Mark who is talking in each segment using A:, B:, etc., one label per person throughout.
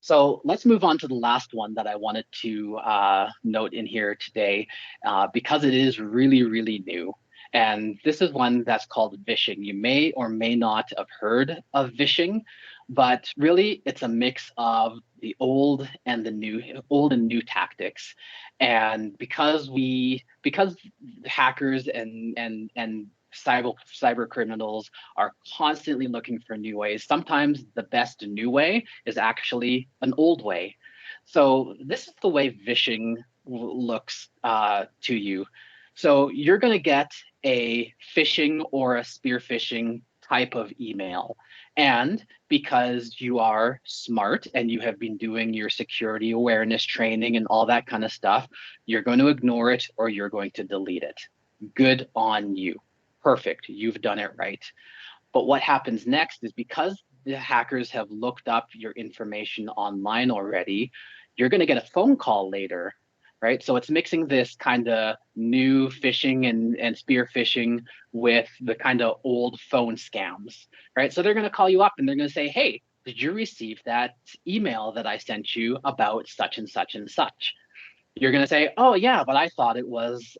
A: So let's move on to the last one that I wanted to note in here today, because it is really, really new. And this is one that's called Vishing. You may or may not have heard of Vishing, but really it's a mix of the old and new tactics. And because hackers and cyber criminals are constantly looking for new ways, sometimes the best new way is actually an old way. So this is the way vishing looks to you. So you're going to get a phishing or a spear phishing type of email. And because you are smart and you have been doing your security awareness training and all that kind of stuff, you're going to ignore it or you're going to delete it. Good on you. Perfect. You've done it right. But what happens next is because the hackers have looked up your information online already, you're going to get a phone call later, right? So it's mixing this kind of new phishing and spear phishing with the kind of old phone scams, right? So they're going to call you up and they're going to say, hey, did you receive that email that I sent you about such and such and such? You're going to say, oh, yeah, but I thought it was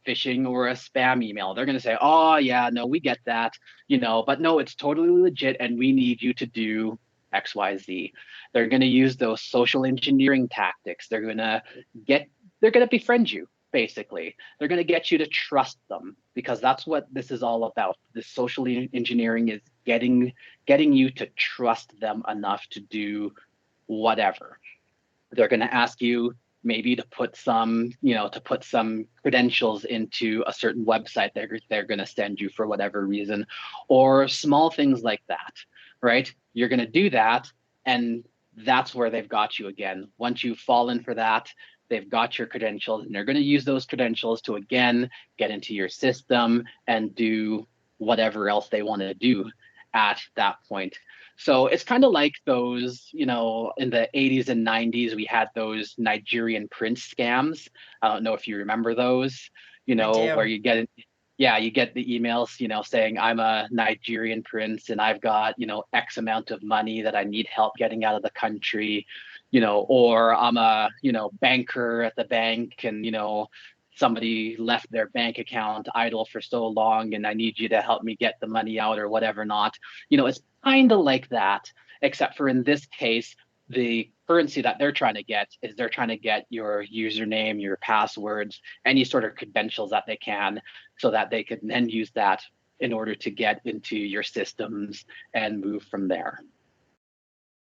A: phishing or a spam email. They're going to say, oh, yeah, no, we get that, but no, it's totally legit and we need you to do XYZ. They're going to use those social engineering tactics. Get, they're going to befriend you. Basically, they're going to get you to trust them because that's what this is all about. This social engineering is getting you to trust them enough to do whatever. They're going to ask you maybe to put some credentials into a certain website they're going to send you for whatever reason, or small things like that, right? You're going to do that, and that's where they've got you again. Once you've fallen for that, they've got your credentials, and they're going to use those credentials to again get into your system and do whatever else they want to do at that point. So it's kind of like those, in the 80s and 90s, we had those Nigerian prince scams. I don't know if you remember those,
B: I
A: where
B: do.
A: yeah, you get the emails, saying I'm a Nigerian prince and I've got, X amount of money that I need help getting out of the country, or I'm a, banker at the bank and, somebody left their bank account idle for so long and I need you to help me get the money out or whatever not. It's kind of like that, except for in this case, the currency that they're trying to get your username, your passwords, any sort of credentials that they can, so that they can then use that in order to get into your systems and move from there.